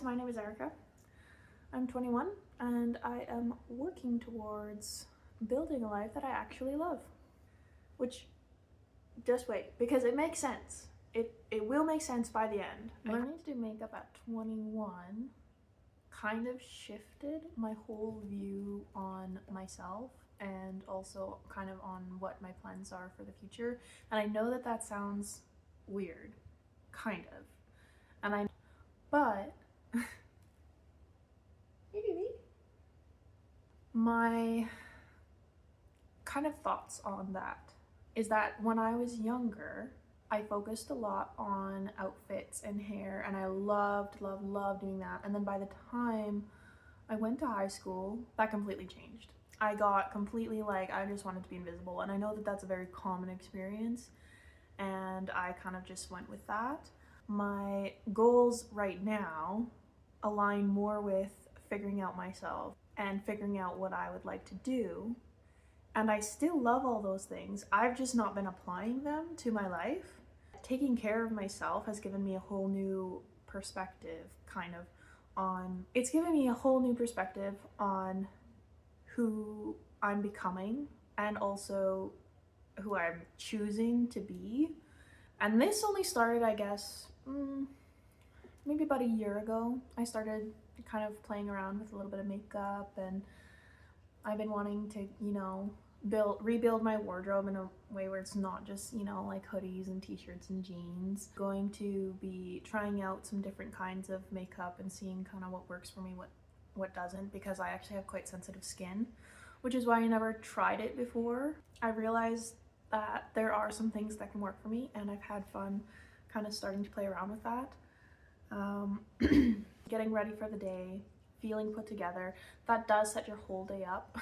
my name is Erica. I'm 21 and I am working towards building a life that I actually love. Which, just wait, because it makes sense. It will make sense by the end. Learning to do makeup at 21 kind of shifted my whole view on myself and also kind of on what my plans are for the future. And I know that that sounds weird, kind of. But hey baby. My kind of thoughts on that is that when I was younger, I focused a lot on outfits and hair, and I loved doing that. And then by the time I went to high school, that completely changed. I got completely like, I just wanted to be invisible, and I know that that's a very common experience, and I kind of just went with that. My goals right now align more with figuring out myself and figuring out what I would like to do. And I still love all those things. I've just not been applying them to my life. Taking care of myself has given me a whole new perspective, it's given me a whole new perspective on who I'm becoming and also who I'm choosing to be. And this only started, I guess, maybe about a year ago. I started kind of playing around with a little bit of makeup, and I've been wanting to, rebuild my wardrobe in a way where it's not just, like hoodies and t-shirts and jeans. Going to be trying out some different kinds of makeup and seeing kind of what works for me, what doesn't, because I actually have quite sensitive skin, which is why I never tried it before. I realized that there are some things that can work for me, and I've had fun kind of starting to play around with that. Getting ready for the day, feeling put together, that does set your whole day up.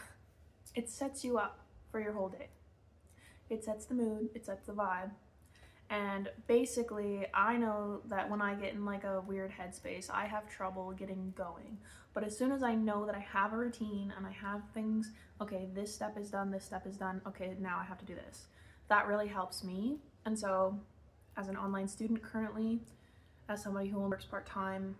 It sets you up for your whole day. It sets the mood, it sets the vibe. And basically, I know that when I get in like a weird headspace, I have trouble getting going. But as soon as I know that I have a routine and I have things, okay, this step is done, okay, now I have to do this. That really helps me. And so, as an online student currently, as somebody who works part-time,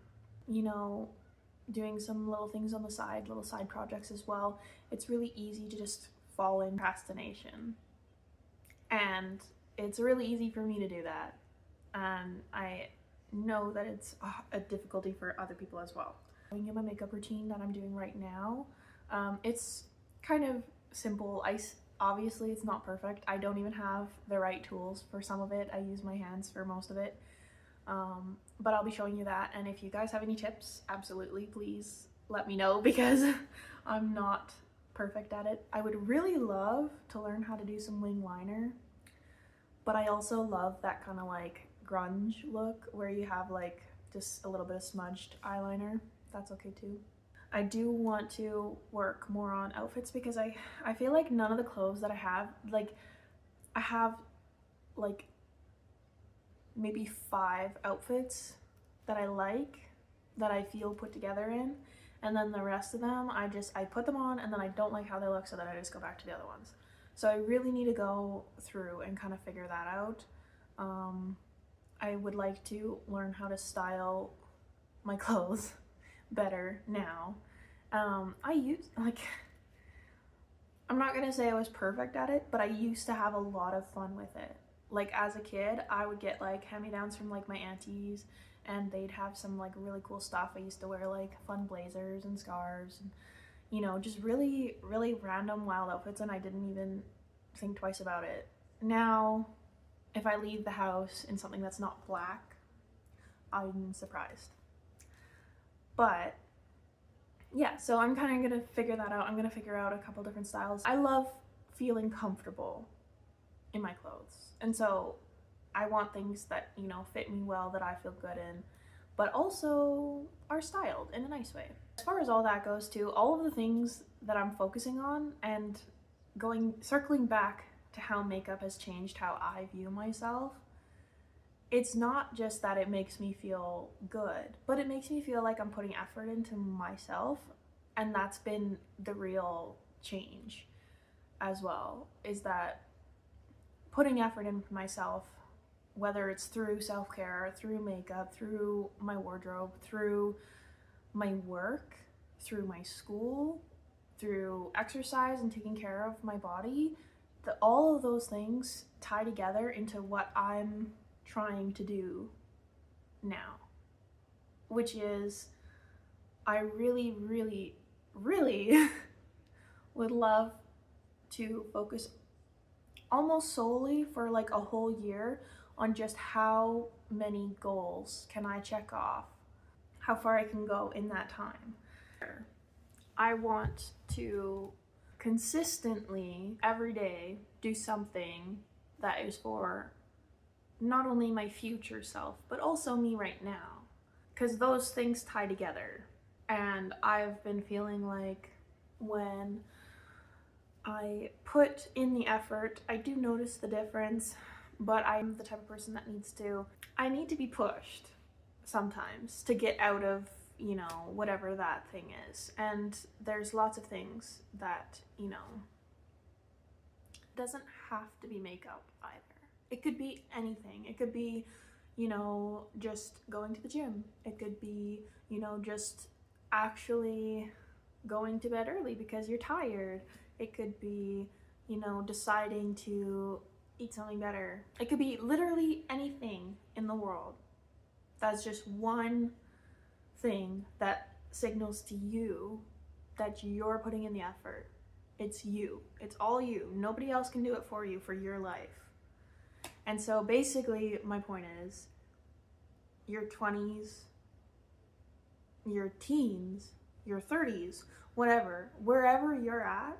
doing some little things on the side, little side projects as well, it's really easy to just fall in procrastination. And it's really easy for me to do that. And I know that it's a difficulty for other people as well. Showing you my makeup routine that I'm doing right now. It's kind of simple. Obviously it's not perfect. I don't even have the right tools for some of it. I use my hands for most of it. But I'll be showing you that, and if you guys have any tips, absolutely please let me know, because I'm not perfect at it. I would really love to learn how to do some wing liner, but I also love that kind of like grunge look where you have like just a little bit of smudged eyeliner. That's okay too. I do want to work more on outfits because I feel like none of the clothes that I have like maybe 5 outfits that I like, that I feel put together in, and then the rest of them I put them on and then I don't like how they look, so then I just go back to the other ones. So I really need to go through and kind of figure that out. I would like to learn how to style my clothes better now. I'm not gonna say I was perfect at it, but I used to have a lot of fun with it. Like as a kid, I would get like hand-me-downs from like my aunties, and they'd have some like really cool stuff. I used to wear like fun blazers and scarves and just really random wild outfits, and I didn't even think twice about it. Now if I leave the house in something that's not black, I'm surprised. But yeah, so I'm kind of gonna figure that out. I'm gonna figure out a couple different styles. I love feeling comfortable in my clothes, and so I want things that fit me well, that I feel good in, but also are styled in a nice way. As far as all that goes too, all of the things that I'm focusing on, and circling back to how makeup has changed how I view myself, it's not just that it makes me feel good, but it makes me feel like I'm putting effort into myself, and that's been the real change as well, is that putting effort into myself, whether it's through self-care, through makeup, through my wardrobe, through my work, through my school, through exercise and taking care of my body, all of those things tie together into what I'm trying to do now, which is I really, really, really would love to focus almost solely for like a whole year on just how many goals can I check off, how far I can go in that time. I want to consistently every day do something that is for not only my future self but also me right now, because those things tie together. And I've been feeling like when I put in the effort, I do notice the difference, but I'm the type of person that I need to be pushed sometimes to get out of, whatever that thing is. And there's lots of things that, doesn't have to be makeup either. It could be anything. It could be, just going to the gym. It could be, just actually going to bed early because you're tired. It could be, deciding to eat something better. It could be literally anything in the world. That's just one thing that signals to you that you're putting in the effort. It's you. It's all you. Nobody else can do it for you for your life. And so basically my point is, your 20s, your teens, your 30s, whatever, wherever you're at,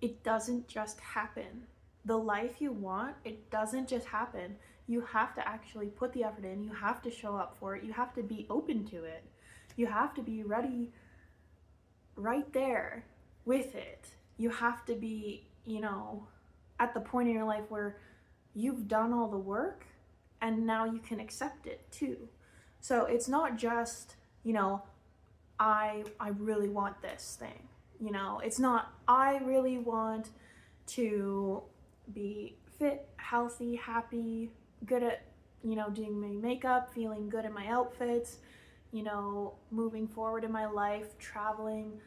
it doesn't just happen. The life you want, it doesn't just happen. You have to actually put the effort in. You have to show up for it. You have to be open to it. You have to be ready right there with it. You have to be, at the point in your life where you've done all the work and now you can accept it too. So it's not just, I really want this thing. It's not, I really want to be fit, healthy, happy, good at, doing my makeup, feeling good in my outfits, moving forward in my life, traveling,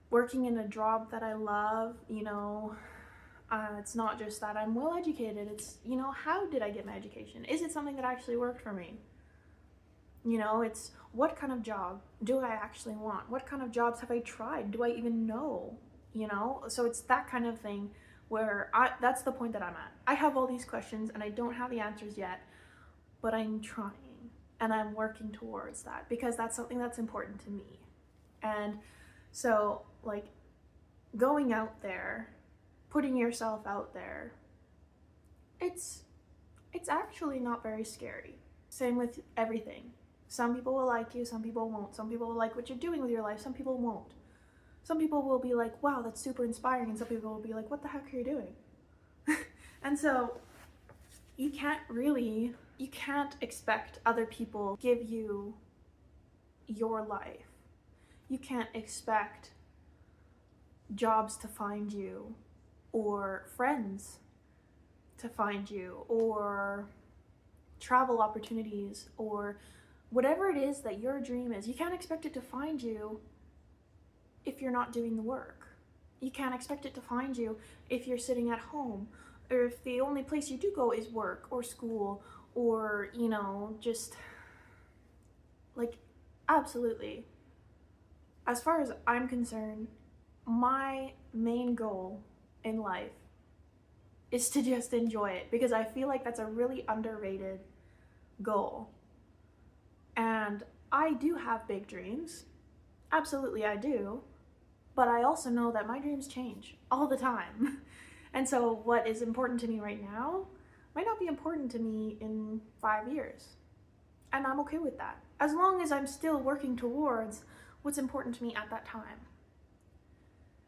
working in a job that I love. It's not just that I'm well educated. It's, how did I get my education? Is it something that actually worked for me? It's what kind of job do I actually want? What kind of jobs have I tried? Do I even know? So it's that kind of thing where that's the point that I'm at. I have all these questions and I don't have the answers yet, but I'm trying and I'm working towards that because that's something that's important to me. And so like going out there, putting yourself out there, it's actually not very scary. Same with everything. Some people will like you, some people won't. Some people will like what you're doing with your life, some people won't. Some people will be like, wow, that's super inspiring, and some people will be like, what the heck are you doing? And so you can't expect other people to give you your life. You can't expect jobs to find you, or friends to find you, or travel opportunities, or whatever it is that your dream is. You can't expect it to find you if you're not doing the work. You can't expect it to find you if you're sitting at home, or if the only place you do go is work or school, or, just like, absolutely. As far as I'm concerned, my main goal in life is to just enjoy it, because I feel like that's a really underrated goal. And I do have big dreams. Absolutely, I do. But I also know that my dreams change all the time. And so what is important to me right now might not be important to me in 5 years. And I'm okay with that, as long as I'm still working towards what's important to me at that time.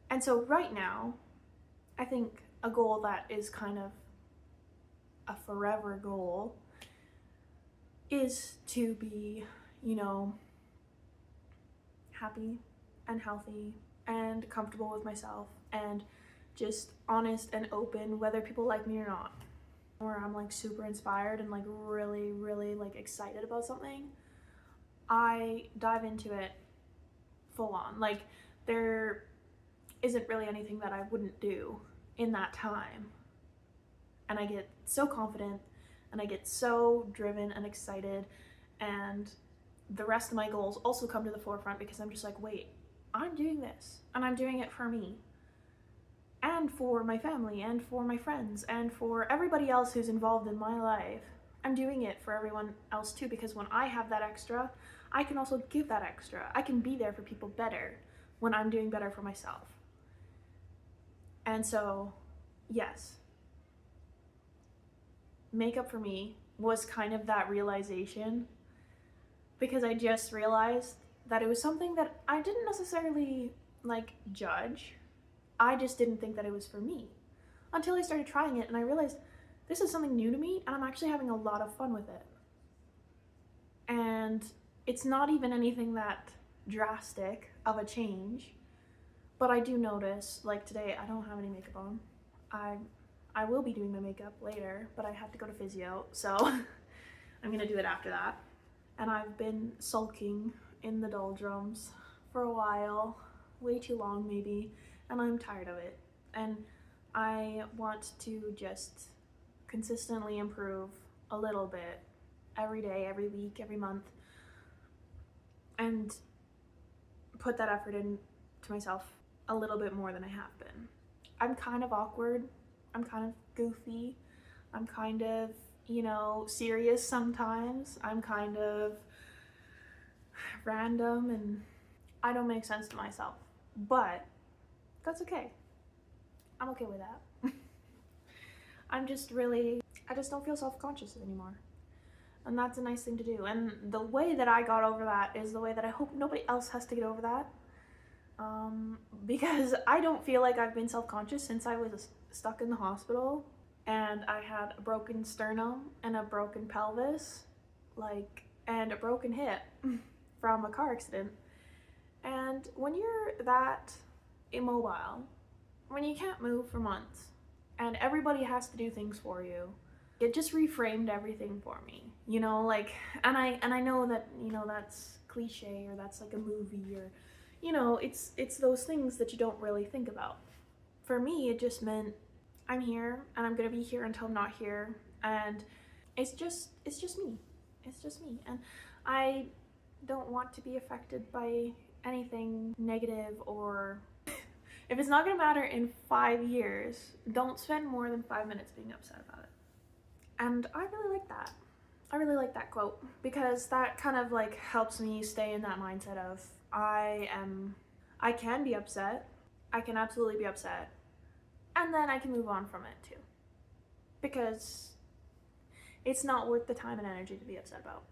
And so right now, I think a goal that is kind of a forever goal is to be, happy and healthy and comfortable with myself and just honest and open, whether people like me or not. Or I'm like super inspired and like really, really like excited about something, I dive into it full on. Like, there isn't really anything that I wouldn't do in that time. And I get so confident and I get so driven and excited, and the rest of my goals also come to the forefront because I'm just like, wait, I'm doing this and I'm doing it for me and for my family and for my friends and for everybody else who's involved in my life. I'm doing it for everyone else too, because when I have that extra, I can also give that extra. I can be there for people better when I'm doing better for myself. And so, yes, makeup for me was kind of that realization, because I just realized that it was something that I didn't necessarily like judge. I just didn't think that it was for me until I started trying it and I realized this is something new to me and I'm actually having a lot of fun with it. And it's not even anything that drastic of a change, but I do notice, like today, I don't have any makeup on. I will be doing my makeup later, but I have to go to physio, so I'm gonna do it after that. And I've been sulking in the doldrums for a while, way too long maybe, and I'm tired of it. And I want to just consistently improve a little bit every day, every week, every month, and put that effort into myself a little bit more than I have been. I'm kind of awkward, I'm kind of goofy, I'm kind of, serious sometimes, I'm kind of random, and I don't make sense to myself, but that's okay. I'm okay with that. I just don't feel self-conscious anymore. And that's a nice thing to do. And the way that I got over that is the way that I hope nobody else has to get over that. Because I don't feel like I've been self-conscious since I was stuck in the hospital and I had a broken sternum and a broken pelvis, and a broken hip from a car accident. And when you're that immobile, when you can't move for months and everybody has to do things for you, it just reframed everything for me, and I know that, that's cliche, or that's like a movie, or, it's those things that you don't really think about. For me, it just meant I'm here and I'm gonna be here until I'm not here, and it's just me. It's just me, and I don't want to be affected by anything negative, or if it's not gonna matter in 5 years, don't spend more than 5 minutes being upset about it. And I really like that. I really like that quote, because that kind of helps me stay in that mindset of I can be upset. I can absolutely be upset. And then I can move on from it too. Because it's not worth the time and energy to be upset about.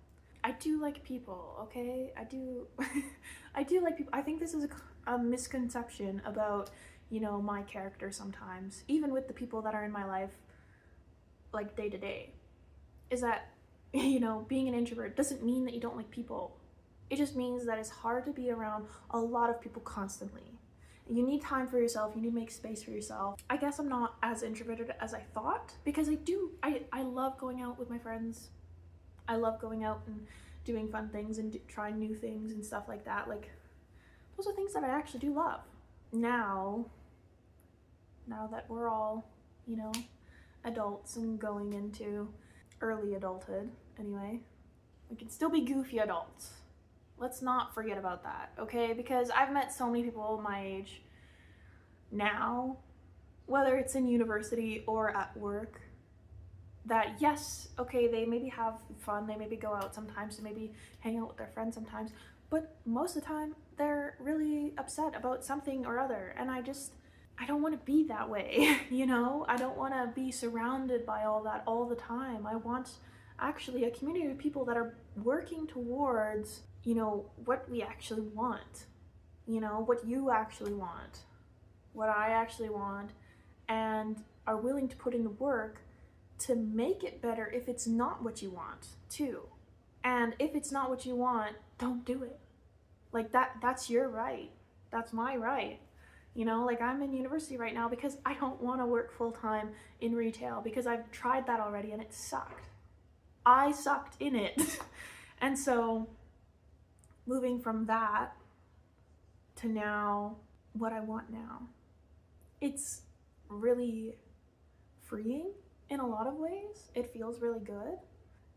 I do like people, okay? I do like people. I think this is a misconception about, my character sometimes, even with the people that are in my life, day to day, is that, being an introvert doesn't mean that you don't like people. It just means that it's hard to be around a lot of people constantly. You need time for yourself, you need to make space for yourself. I guess I'm not as introverted as I thought, because I love going out with my friends. I love going out and doing fun things and trying new things and stuff like that. Those are things that I actually do love. Now that we're all, adults and going into early adulthood anyway, we can still be goofy adults. Let's not forget about that, okay? Because I've met so many people my age now, whether it's in university or at work, that yes, okay, they maybe have fun, they maybe go out sometimes, they maybe hang out with their friends sometimes, but most of the time they're really upset about something or other, and I don't want to be that way. I don't want to be surrounded by all that all the time. I want actually a community of people that are working towards, what we actually want, what you actually want, what I actually want, and are willing to put in the work to make it better if it's not what you want too. And if it's not what you want, don't do it. That's your right. That's my right. I'm in university right now because I don't want to work full-time in retail, because I've tried that already and it sucked. I sucked in it. And so moving from that to now what I want now, it's really freeing in a lot of ways. It feels really good.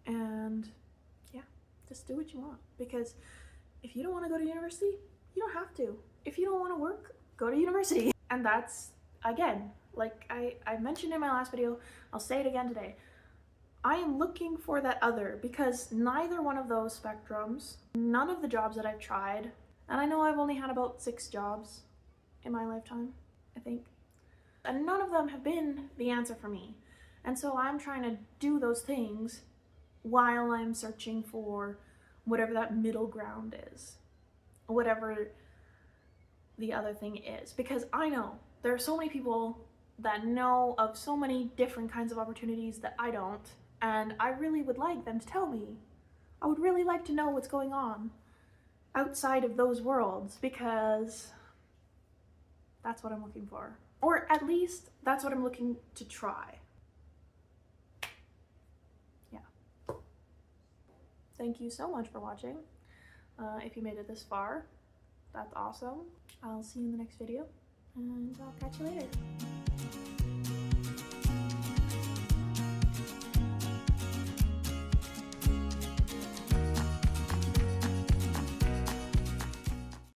And yeah, just do what you want, because if you don't want to go to university, you don't have to. If you don't want to work, go to university. And that's, again, like I mentioned in my last video, I'll say it again today, I am looking for that other, because neither one of those spectrums, none of the jobs that I've tried, and I know I've only had about 6 jobs in my lifetime, I think, and none of them have been the answer for me. And so I'm trying to do those things while I'm searching for whatever that middle ground is, whatever the other thing is, because I know there are so many people that know of so many different kinds of opportunities that I don't, and I really would like them to tell me. I would really like to know what's going on outside of those worlds, because that's what I'm looking for. Or at least that's what I'm looking to try. Yeah. Thank you so much for watching. If you made it this far, that's awesome. I'll see you in the next video, and I'll catch you later.